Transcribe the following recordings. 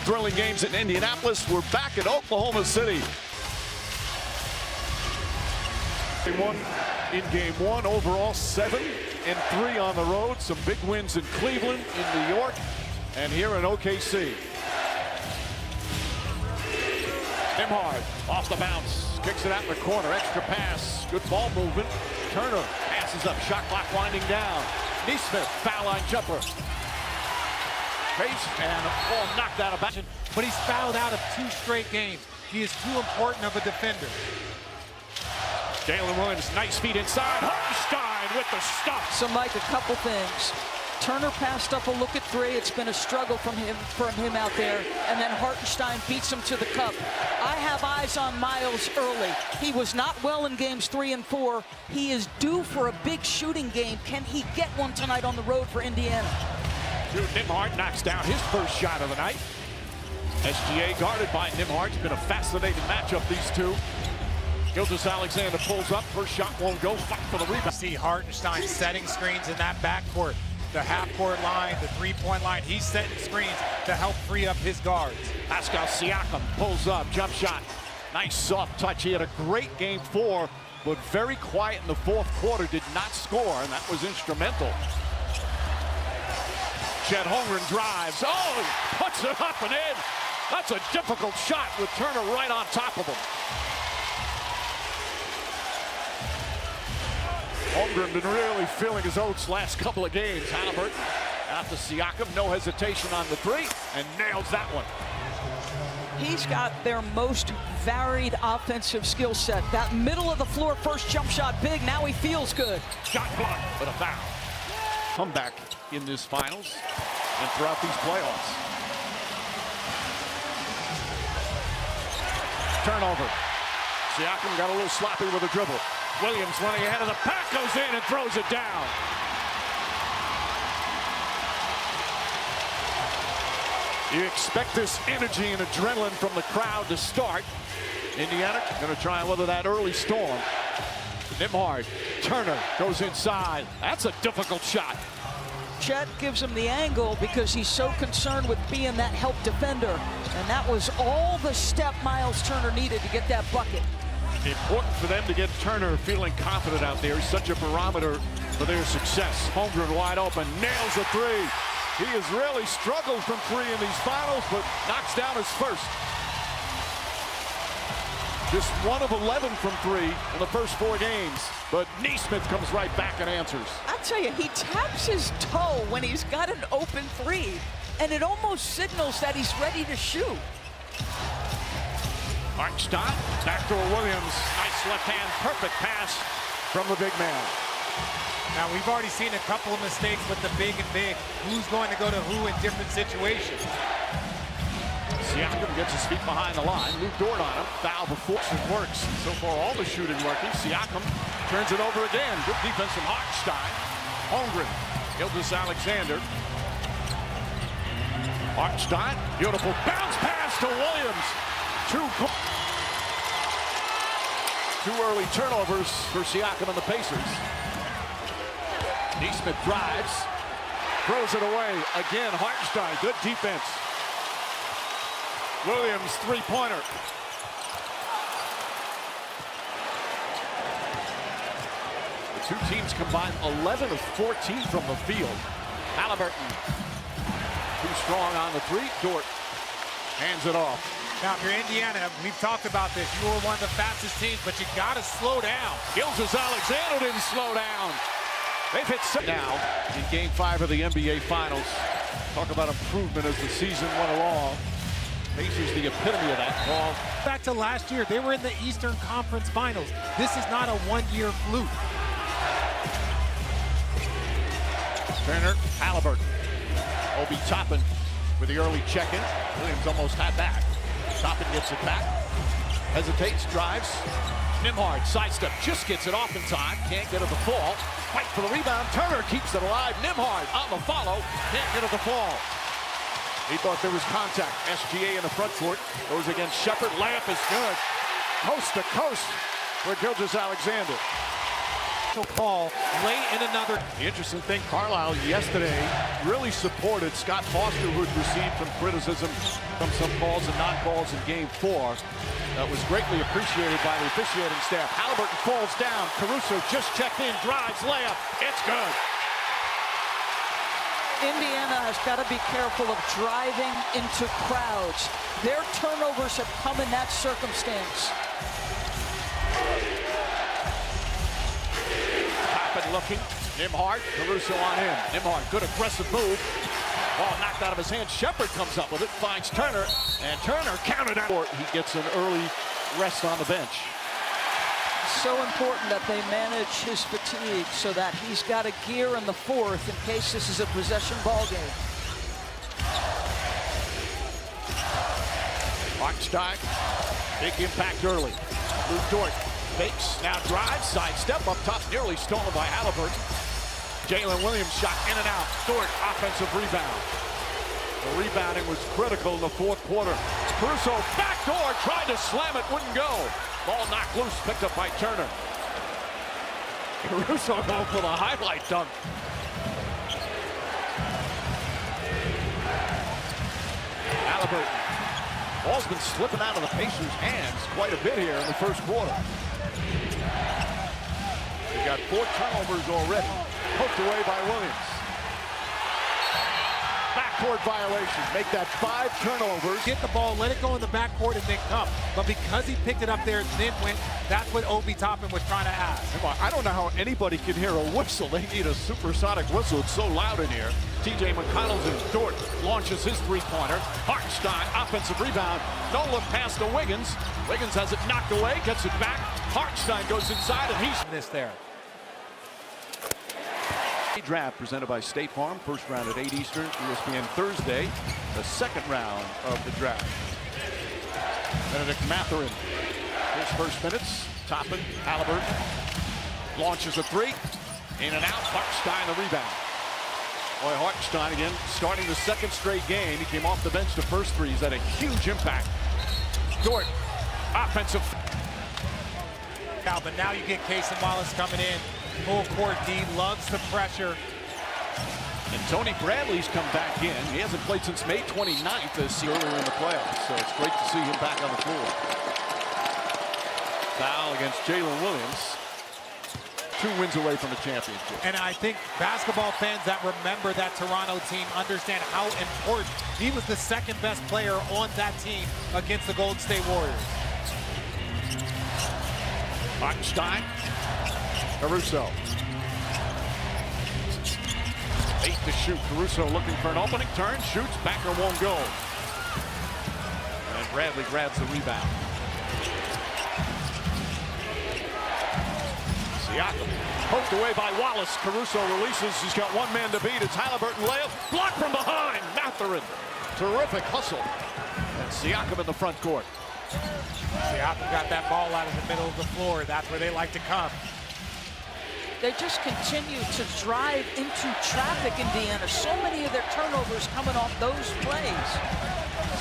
thrilling games in Indianapolis. We're back in Oklahoma City. They won in game one overall, 7-3 on the road. Some big wins in Cleveland, in New York, and here in OKC. Nembhard off the bounce, kicks it out in the corner, extra pass, good ball movement. Turner passes up, shot clock winding down. Nesmith, foul line jumper. Pace and ball knocked out of bounds. But he's fouled out of 2 straight games. He is too important of a defender. Jalen Williams, nice feet inside. Hartenstein with the stuff. So, Mike, a couple things. Turner passed up a look at 3. It's been a struggle from him out there. And then Hartenstein beats him to the cup. I have eyes on Miles early. He was not well in games 3 and 4. He is due for a big shooting game. Can he get one tonight on the road for Indiana? Nembhard knocks down his first shot of the night. SGA guarded by Nembhard. It's been a fascinating matchup, these two. Gilgeous-Alexander pulls up. First shot won't go. Fight for the rebound. See Hartenstein setting screens in that backcourt. The half-court line, the three-point line. He's setting screens to help free up his guards. Pascal Siakam pulls up. Jump shot. Nice soft touch. He had a great game 4, but very quiet in the fourth quarter. Did not score, and that was instrumental. Chet Holmgren drives. Oh, he puts it up and in. That's a difficult shot with Turner right on top of him. Holmgren been really feeling his oats last couple of games. Halliburton after Siakam, no hesitation on the 3, and nails that one. He's got their most varied offensive skill set. That middle of the floor first jump shot big. Now he feels good. Shot blocked, but a foul. Comeback in this finals and throughout these playoffs. Turnover. Siakam got a little sloppy with a dribble. Williams running ahead of the pack, goes in and throws it down. You expect this energy and adrenaline from the crowd to start. Indiana going to try and weather that early storm. Nembhard, Turner goes inside. That's a difficult shot. Chet gives him the angle because he's so concerned with being that help defender. And that was all the step Miles Turner needed to get that bucket. Important for them to get Turner feeling confident out there. He's such a barometer for their success. Holmgren wide open, nails a 3. He has really struggled from 3 in these finals, but knocks down his first. Just 1 of 11 from 3 in the first 4 games. But Nesmith comes right back and answers. I tell you, he taps his toe when he's got an open 3, and it almost signals that he's ready to shoot. Hartenstein, backdoor Williams. Nice left hand, perfect pass from the big man. Now, we've already seen a couple of mistakes with the big and big. Who's going to go to who in different situations? Siakam gets his feet behind the line. Luke Dort on him. Foul before it works. So far, all the shooting working. Siakam turns it over again. Good defense from Hartenstein. Holmgren, Gilgeous-Alexander. Hartenstein, beautiful bounce pass to Williams. 2 early turnovers for Siakam and the Pacers. Nesmith drives, throws it away. Again, Hartenstein, good defense. Williams, 3-pointer. The 2 teams combined 11 of 14 from the field. Halliburton, too strong on the 3. Dort hands it off. Now, if you're Indiana, we've talked about this. You were one of the fastest teams, but you got to slow down. Gilgeous-Alexander didn't slow down. They've hit now in Game 5 of the NBA Finals. Talk about improvement as the season went along. Pacers the epitome of that ball. Back to last year, they were in the Eastern Conference Finals. This is not a one-year fluke. Turner, Halliburton. Obi Toppin with the early check-in. Williams almost had that. Toppin gets it back. Hesitates, drives. Nembhard, sidestep, just gets it off in time. Can't get it to fall. Fight for the rebound. Turner keeps it alive. Nembhard on the follow. Can't get it to fall. He thought there was contact. SGA in the front court. Goes against Shepard. Layup is good. Coast to coast for Gilgeous-Alexander. special call late in another. The interesting thing, Carlisle yesterday really supported Scott Foster, who had received some criticism from some calls and non-calls in Game 4. That was greatly appreciated by the officiating staff. Halliburton falls down. Caruso just checked in, drives, layup. It's good. Indiana has got to be careful of driving into crowds. Their turnovers have come in that circumstance. Toppin looking. Nembhard, Caruso on him. Nembhard, good aggressive move. Ball knocked out of his hand. Shepard comes up with it, finds Turner, and Turner counted out. He gets an early rest on the bench. So important that they manage his fatigue so that he's got a gear in the fourth in case this is a possession ball game. Hartenstein, big impact early. Lou Dort fakes, now drives, side step up top, nearly stolen by Halliburton. Jalen Williams shot in and out. Dort, offensive rebound. The rebounding was critical in the fourth quarter. Caruso, backdoor, tried to slam it, wouldn't go. Ball knocked loose, picked up by Turner. Caruso going for the highlight dunk. Halliburton. Ball's been slipping out of the Pacers' hands quite a bit here in the first quarter. They got 4 turnovers already. Poked away by Williams. Backcourt violation. Make that 5 turnovers. Get the ball, let it go in the backcourt, and then come. But because he picked it up there and then went, that's what Obi Toppin was trying to ask. I don't know how anybody can hear a whistle. They need a supersonic whistle. It's so loud in here. TJ McConnell's in. Dort launches his three-pointer. Hartenstein, offensive rebound. No look pass to Wiggins. Wiggins has it knocked away, gets it back. Hartenstein goes inside, and he's This there. Draft presented by State Farm. First round at 8 Eastern, ESPN Thursday. The second round of the draft. Benedict Mathurin. His first minutes. Toppin, Halliburton. Launches a 3. In and out. Hartenstein the rebound. Boy, Hartenstein again starting the second straight game. He came off the bench the first 3. He's had a huge impact. Dort. Offensive. But now you get Cason Wallace coming in. Full court D, loves the pressure. And Tony Bradley's come back in. He hasn't played since May 29th this year earlier in the playoffs, so it's great to see him back on the floor. Foul against Jalen Williams. 2 wins away from the championship. And I think basketball fans that remember that Toronto team understand how important. He was the second best player on that team against the Golden State Warriors. Hartenstein. Caruso. 8 to shoot. Caruso looking for an opening. Turn, shoots. Backer won't go. And Bradley grabs the rebound. Siakam poked away by Wallace. Caruso releases. He's got 1 man to beat. It's Halliburton layup. Blocked from behind. Mathurin. Terrific hustle. And Siakam in the front court. Siakam got that ball out of the middle of the floor. That's where they like to come. They just continue to drive into traffic, Indiana. So many of their turnovers coming off those plays.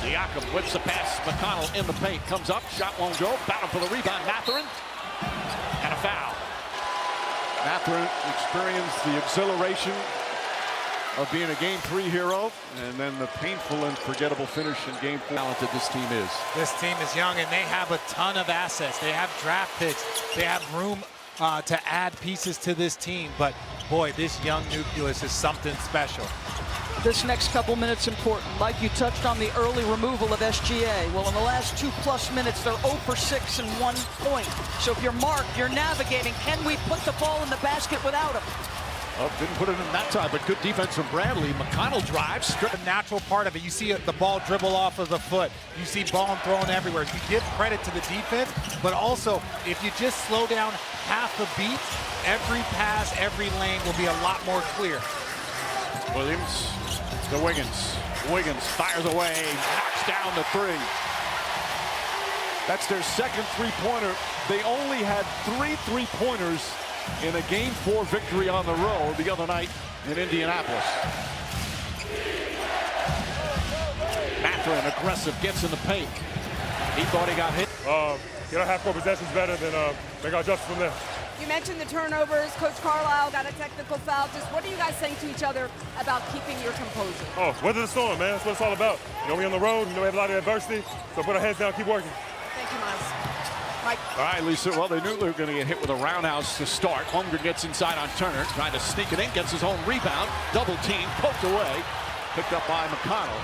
Siakam whips the pass. McConnell in the paint. Comes up. Shot won't go. Battle for the rebound. Mathurin. And a foul. Mathurin experienced the exhilaration of being a Game 3 hero, and then the painful and forgettable finish in Game 4. Talented this team is. This team is young, and they have a ton of assets. They have draft picks. They have room to add pieces to this team. But, boy, this young nucleus is something special. This next couple minutes important. Like you touched on the early removal of SGA. Well, in the last 2+ minutes, they're 0 for 6 and 1 point. So if you're Mark, you're navigating. Can we put the ball in the basket without him? Oh, didn't put it in that time, but good defense from Bradley. McConnell drives. The natural part of it, you see the ball dribble off of the foot. You see ball thrown everywhere. You give credit to the defense, but also if you just slow down half a beat, every pass, every lane will be a lot more clear. Williams to Wiggins. Wiggins fires away, knocks down the 3. That's their second 3-pointer. They only had 3 3-pointers in a Game 4 victory on the road the other night in Indianapolis. Mathurin, aggressive, gets in the paint. He thought he got hit. Get our half-court possessions better, then make our adjustments from there. You mentioned the turnovers. Coach Carlisle got a technical foul. Just what are you guys saying to each other about keeping your composure? Oh, weather the storm, man. That's what it's all about. You know, we on the road. You know, we have a lot of adversity. So put our heads down, keep working. Thank you, Miles. Mike. All right, Lisa. Well, they knew they were going to get hit with a roundhouse to start. Holmgren gets inside on Turner, trying to sneak it in, gets his own rebound. Double team, poked away. Picked up by McConnell.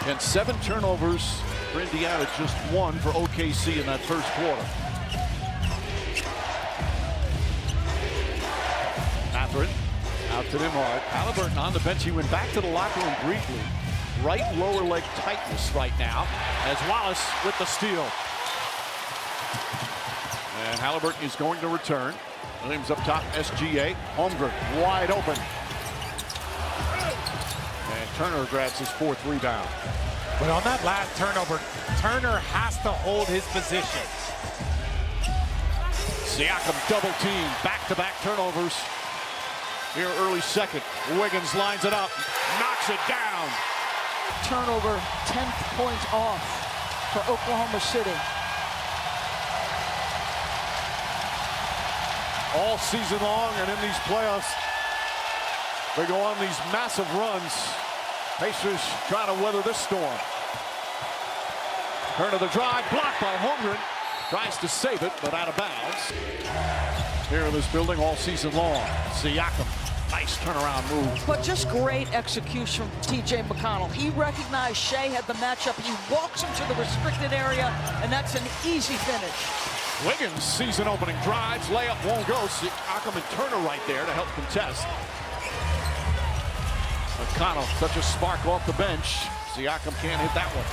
And 7 turnovers for Indiana, just 1 for OKC in that first quarter. Mathurin out to Nimhard. Halliburton on the bench. He went back to the locker room briefly. Right lower leg tightness right now as Wallace with the steal. And Halliburton is going to return. Williams up top, SGA. Holmgren wide open. And Turner grabs his 4th rebound. But on that last turnover, Turner has to hold his position. Siakam double team, back-to-back turnovers. Here early second. Wiggins lines it up, knocks it down. Turnover, 10th point off for Oklahoma City. All season long and in these playoffs, they go on these massive runs. Pacers trying to weather this storm. Turn of the drive, blocked by Holmgren. Tries to save it, but out of bounds. Here in this building all season long. Siakam, nice turnaround move. But just great execution from T.J. McConnell. He recognized Shea had the matchup. He walks him to the restricted area, and that's an easy finish. Wiggins, season-opening drives, layup won't go. Siakam and Turner right there to help contest. McConnell, such a spark off the bench. Siakam can't hit that one.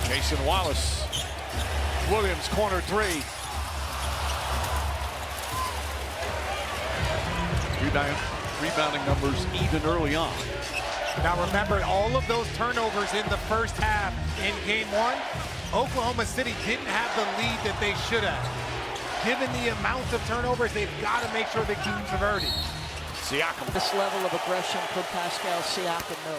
Jason Wallace. Williams, corner 3. Rebounding numbers even early on. Now remember, all of those turnovers in the first half in game 1, Oklahoma City didn't have the lead that they should have. Given the amount of turnovers, they've got to make sure they keep converting. Siakam. This level of aggression could Pascal Siakam know.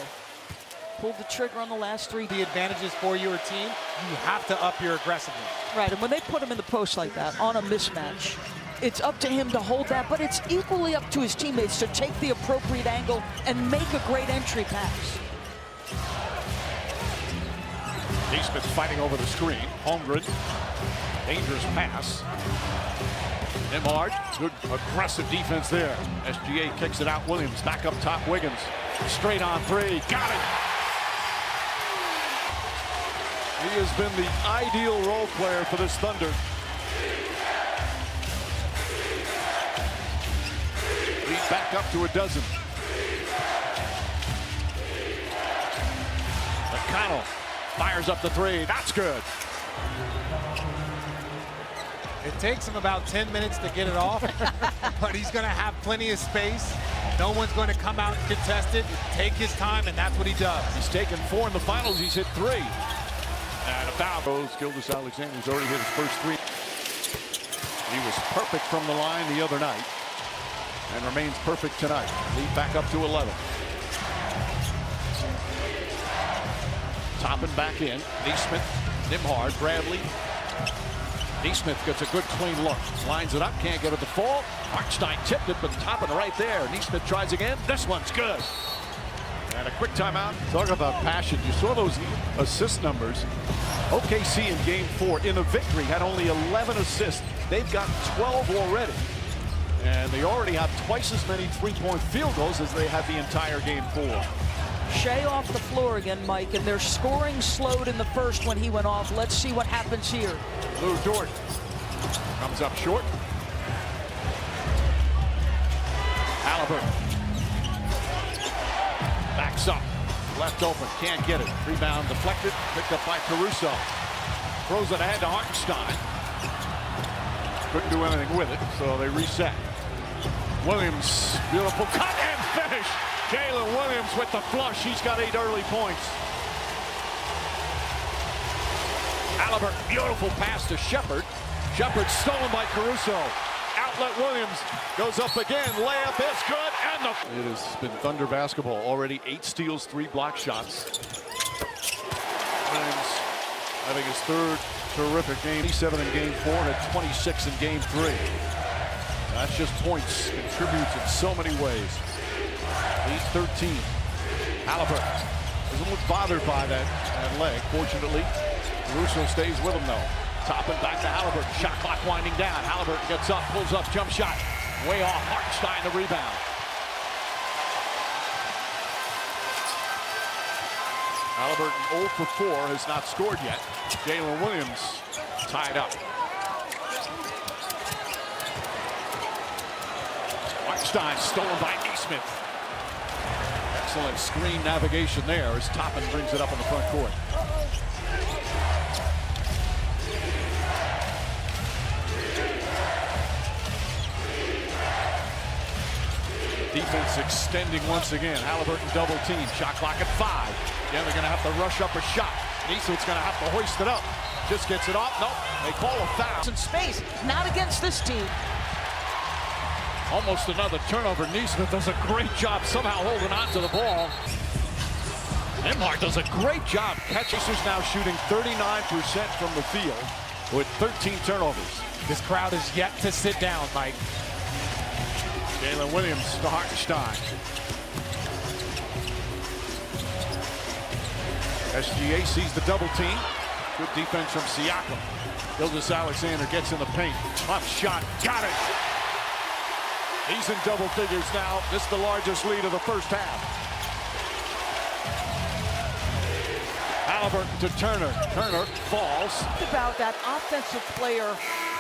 Pulled the trigger on the last 3. The advantages for your team, you have to up your aggressiveness. Right, and when they put him in the post like that, on a mismatch, it's up to him to hold that, but it's equally up to his teammates to take the appropriate angle and make a great entry pass. Neesmith fighting over the screen. Holmgren, dangerous pass. Nimhard, good aggressive defense there. SGA kicks it out. Williams back up top. Wiggins, straight on 3. Got it. He has been the ideal role player for this Thunder. Lead back up to a dozen. McConnell fires up the 3. That's good. It takes him about 10 minutes to get it off, but he's going to have plenty of space. No one's going to come out and contest it. Take his time, and that's what he does. He's taken 4 in the finals. He's hit 3. And a foul goes. Gilgeous-Alexander's already hit his first 3. He was perfect from the line the other night and remains perfect tonight. Lead back up to 11. Toppin back in. Neesmith, Nimhard, Bradley. Neesmith gets a good clean look. Lines it up, can't get it to fall. Hartenstein tipped it, but Toppin right there. Neesmith tries again. This one's good. And a quick timeout. Talk about passion. You saw those assist numbers. OKC in game 4 in a victory had only 11 assists. They've got 12 already. And they already have twice as many three-point field goals as they had the entire game 4. Shea off the floor again, Mike, and their scoring slowed in the first when he went off. Let's see what happens here. Lou Dort comes up short. Halliburton backs up, left open, can't get it. Rebound deflected, picked up by Caruso. Throws it ahead to Hartenstein. Couldn't do anything with it, so they reset. Williams, beautiful cut and finish. Jalen Williams with the flush. He's got 8 early points. Halliburton, beautiful pass to Shepard. Shepard stolen by Caruso. Outlet Williams goes up again. Layup is good, and it has been Thunder basketball. Already 8 steals, 3 block shots. Having his third terrific game. 27 in game 4 and had 26 in game 3. That's just points. Contributes in so many ways. 8-13. Halliburton doesn't look bothered by that leg. Fortunately, Russo stays with him though. Toppin back to Halliburton. Shot clock winding down. Halliburton gets up, pulls up, jump shot. Way off. Hartenstein the rebound. Halliburton 0 for 4, has not scored yet. Jalen Williams tied up. Hartenstein stolen by Neesmith. Excellent screen navigation there as Toppin brings it up in the front court. Defense extending once again. Halliburton double team. Shot clock at 5. Again, they're going to have to rush up a shot. Neesmith's going to have to hoist it up. Just gets it off. Nope. They call a foul. In space, not against this team. Almost another turnover. Neesmith does a great job somehow holding on to the ball. Nembhard does a great job. Pacers now shooting 39% from the field with 13 turnovers. This crowd is yet to sit down, Mike. Jalen Williams to Hartenstein. SGA sees the double team. Good defense from Siakam. Gilgeous-Alexander gets in the paint. Up shot, got it. He's in double figures now. This is the largest lead of the first half. Halliburton to Turner. Turner falls. Think about that offensive player.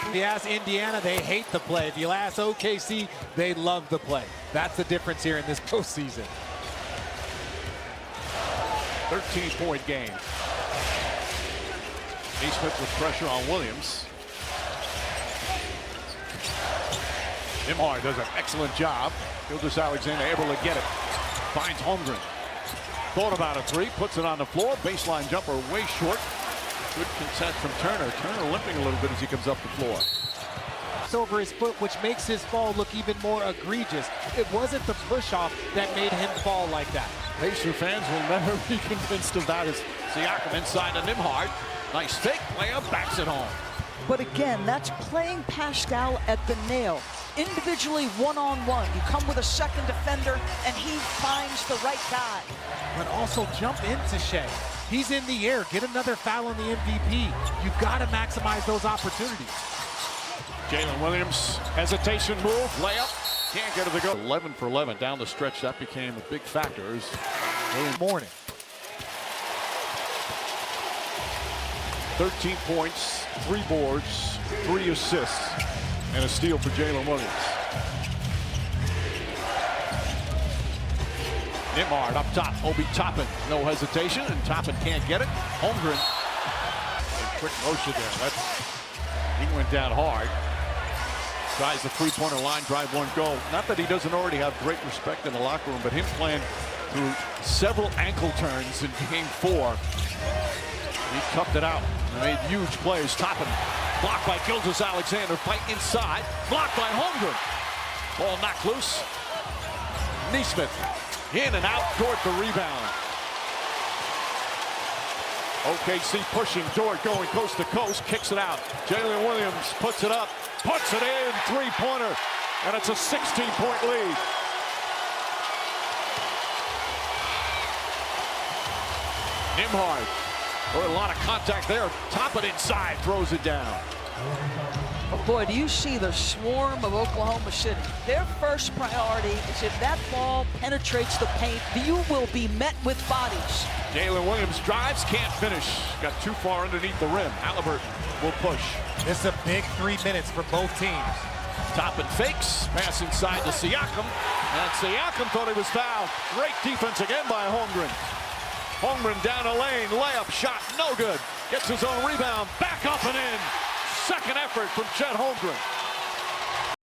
If you ask Indiana, they hate the play. If you ask OKC, they love the play. That's the difference here in this postseason. 13-point game. Neesmith with pressure on Williams. Nembhard does an excellent job. Gilgeous-Alexander able to get it. Finds Holmgren. Thought about a three, puts it on the floor. Baseline jumper way short. Good contest from Turner. Turner limping a little bit as he comes up the floor. It's over his foot, which makes his fall look even more egregious. It wasn't the push-off that made him fall like that. Pacer fans will never be convinced of that as Siakam inside to Nembhard. Nice fake layup, backs it home. But again, that's playing Pascal at the nail. Individually, one-on-one. You come with a second defender, and he finds the right guy. But also jump into Shea. He's in the air. Get another foul on the MVP. You've got to maximize those opportunities. Jalen Williams, hesitation move, layup. Can't get it to go. 11 for 11 down the stretch. That became a big factor. Morning. 13 points, 3 boards, 3 assists, and a steal for Jalen Williams. Nembhard up top, Obi Toppin, no hesitation, and Toppin can't get it. Holmgren, a quick motion there. He went down hard. Tries the three-pointer line, drive, one goal. Not that he doesn't already have great respect in the locker room, but him playing through several ankle turns in game 4. He cupped it out and made huge plays. Toppin blocked by Gilgeous-Alexander. Fight inside. Blocked by Holmgren. Ball knocked loose. Neesmith in and out. Dort the rebound. OKC pushing. Dort going coast to coast. Kicks it out. Jalen Williams puts it up. Puts it in. Three-pointer. And it's a 16-point lead. Nembhard. Oh, a lot of contact there. Toppin inside, throws it down. Oh boy, do you see the swarm of Oklahoma City? Their first priority is if that ball penetrates the paint, you will be met with bodies. Jalen Williams drives, can't finish. Got too far underneath the rim. Halliburton will push. This is a big 3 minutes for both teams. Toppin fakes, pass inside to Siakam. And Siakam thought he was fouled. Great defense again by Holmgren. Holmgren down a lane, layup, shot, no good. Gets his own rebound, back up and in. Second effort from Chet Holmgren.